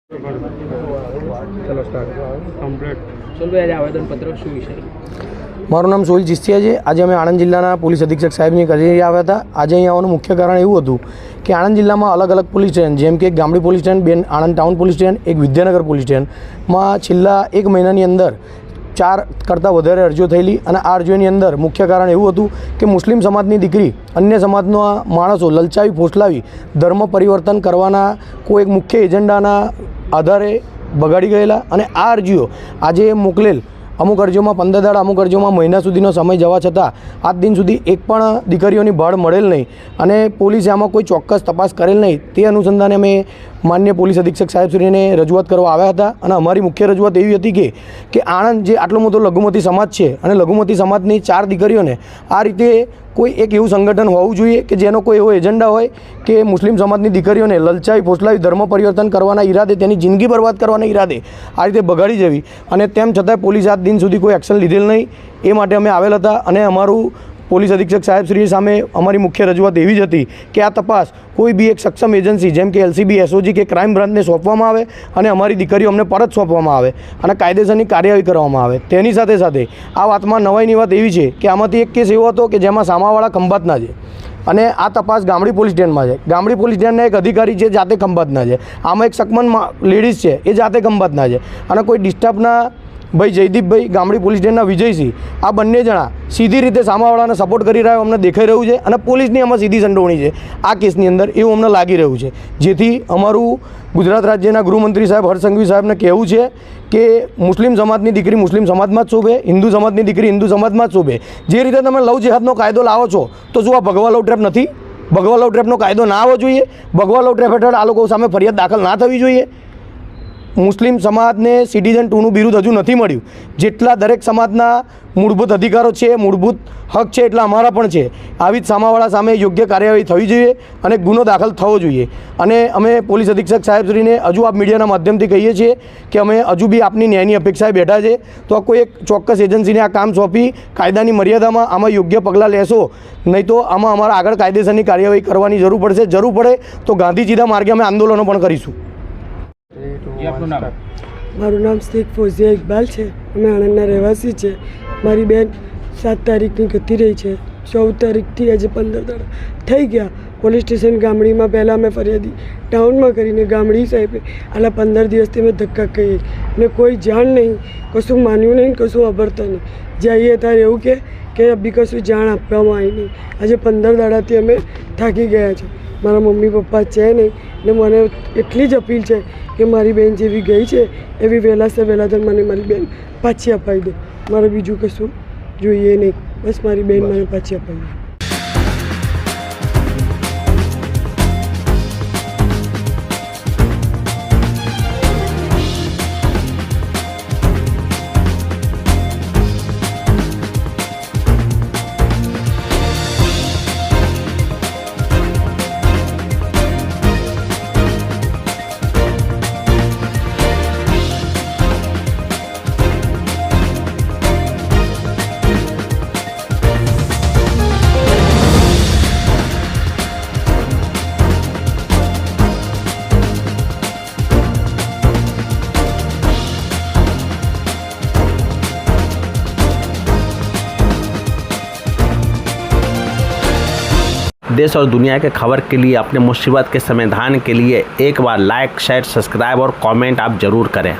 ચલો start complete. સોલભાઈ, આજે આવેદનપત્ર શું વિષય? મારું નામ સોહિલ ચિસ્તિયા છે. આજે અમે આણંદ જિલ્લાના પોલીસ અધિક્ષક સાહેબની કચેરી આવ્યા હતા. આજે અહીં આવવાનું મુખ્ય કારણ એવું હતું કે આણંદ જિલ્લામાં અલગ અલગ પોલીસ સ્ટેશન, જેમ કે એક ગામડી પોલીસ સ્ટેશન, બે આણંદ ટાઉન પોલીસ સ્ટેશન, એક વિદ્યાનગર પોલીસ સ્ટેશનમાં છેલ્લા એક મહિનાની અંદર 4 કરતાં વધારે અરજીઓ થયેલી. અને આ અરજીઓની અંદર મુખ્ય કારણ એવું હતું કે મુસ્લિમ સમાજની દીકરી અન્ય સમાજના માણસો લલચાવી ફોસલાવી ધર્મ પરિવર્તન કરવાના કોઈ એક મુખ્ય એજન્ડાના આધારે બગાડી ગયેલા. અને આ અરજીઓ આજે મોકલેલ અમુક અરજીઓમાં 15 દાડા, અમુક અરજીઓમાં મહિના સુધીનો સમય જવા છતાં આજ દિન સુધી એક પણ દીકરીઓની ભાળ મળેલ નહીં અને પોલીસે આમાં કોઈ ચોક્કસ તપાસ કરેલ નહીં. તે અનુસંધાને અમે માન્ય પોલીસ અધિક્ષક સાહેબશ્રીને રજૂઆત કરવા આવ્યા હતા. અને અમારી મુખ્ય રજૂઆત એવી હતી કે આણંદ જે આટલો મોટો લઘુમતી સમાજ છે અને લઘુમતી સમાજની 4 દીકરીઓને આ રીતે કોઈ એક એવું સંગઠન હોવું જોઈએ કે જેનો કોઈ એવો એજન્ડા હોય કે મુસ્લિમ સમાજની દીકરીઓને લલચાવી ફોસલાવી ધર્મ પરિવર્તન કરવાના ઈરાદે, તેની જિંદગી બરબાદ કરવાના ઈરાદે આ રીતે બગાડી જવી. અને તેમ છતાં પોલીસે આજ દિન સુધી કોઈ એક્શન લીધેલ નહીં. એ માટે અમે આવેલ હતા. અને અમારું પોલીસ અધિક્ષક સાહેબશ્રી સામે અમારી મુખ્ય રજૂઆત એવી જ હતી કે આ તપાસ કોઈ બી એક સક્ષમ એજન્સી જેમ કે LCB, SOG કે ક્રાઇમ બ્રાન્ચને સોંપવામાં આવે અને અમારી દીકરીઓ અમને પરત સોંપવામાં આવે અને કાયદેસરની કાર્યવાહી કરવામાં આવે. તેની સાથે સાથે આ વાતમાં નવાઈની વાત એવી છે કે આમાંથી એક કેસ એવો હતો કે જેમાં સામાવાળા ખંભાતના છે અને આ તપાસ ગામડી પોલીસ સ્ટેશનમાં છે. ગામડી પોલીસ સ્ટેશનના એક અધિકારી છે, જાતે ખંભાતના છે. આમાં એક સકમન લેડીઝ છે, એ જાતે ખંભાતના છે. અને કોઈ ડિસ્ટર્બના ભાઈ જયદીપભાઈ, ગામડી પોલીસ સ્ટેશનના વિજયસિંહ, આ બંને જણા સીધી રીતે સામાવાળાને સપોર્ટ કરી રહ્યા અમને દેખાઈ રહ્યું છે. અને પોલીસની આમાં સીધી સંડોવણી છે આ કેસની અંદર, એવું અમને લાગી રહ્યું છે. જેથી અમારું ગુજરાત રાજ્યના ગૃહમંત્રી સાહેબ હર્ષ સંઘવી સાહેબને કહેવું છે કે મુસ્લિમ સમાજની દીકરી મુસ્લિમ સમાજમાં જ શોભે, હિન્દુ સમાજની દીકરી હિન્દુ સમાજમાં જ શોભે. જે રીતે તમે લવ જેહાદનો કાયદો લાવો છો તો શું આ ભગવા લવ ટ્રેપ નથી? ભગવા લવ ટ્રેપનો કાયદો ના આવવો જોઈએ? ભગવા લવ ટ્રેપ હેઠળ આ લોકો સામે ફરિયાદ દાખલ ના થવી જોઈએ? મુસ્લિમ સમાજને સિટીઝન 2નું બિરુદ હજુ નથી મળ્યું. જેટલા દરેક સમાજના મૂળભૂત અધિકારો છે, મૂળભૂત હક છે, એટલા અમારા પણ છે. આવી જ સામાવાળા સામે યોગ્ય કાર્યવાહી થવી જોઈએ અને ગુનો દાખલ થવો જોઈએ. અને અમે પોલીસ અધિક્ષક સાહેબશ્રીને હજુ આપ મીડિયાના માધ્યમથી કહીએ છીએ કે અમે હજુ બી આપની ન્યાયની અપેક્ષાએ બેઠા છે. તો કોઈ એક ચોક્કસ એજન્સીને આ કામ સોંપી કાયદાની મર્યાદામાં આમાં યોગ્ય પગલાં લેશો, નહીં તો આમાં અમારા આગળ કાયદેસરની કાર્યવાહી કરવાની જરૂર પડશે. જરૂર પડે તો ગાંધીજીના માર્ગે અમે આંદોલનો પણ કરીશું. મારું નામ શેખ ફોઝિયા ઇકબાલ છે. અમે આણંદના રહેવાસી છે. મારી બેન 7 તારીખની ગતિ રહી છે. 14 તારીખથી આજે 15 દાડા થઈ ગયા. પોલીસ સ્ટેશન ગામડીમાં પહેલાં અમે ફરિયાદી ટાઉનમાં કરીને ગામડી સાહેબે આટલા 15 દિવસથી અમે ધક્કા કહીએ ને કોઈ જાણ નહીં, કશું માન્યું નહીં, કશું અભરતા નહીં. જઈએ ત્યારે એવું કે અભી કશું જાણ આપવામાં આવી નહીં. આજે 15 દાડાથી અમે થાકી ગયા છે. મારા મમ્મી પપ્પા છે નહીં ને મને એટલી જ અપીલ છે કે મારી બેન જેવી ગઈ છે એવી વહેલા મને મારી બેન પાછી અપાવી દે. મારે બીજું કશું જોઈએ નહીં, બસ મારી બેન મને પાછી અપાવી દે. देश और दुनिया के खबर के लिए, अपने मुसीबत के समाधान के लिए एक बार लाइक, शेयर, सब्सक्राइब और कमेंट आप ज़रूर करें.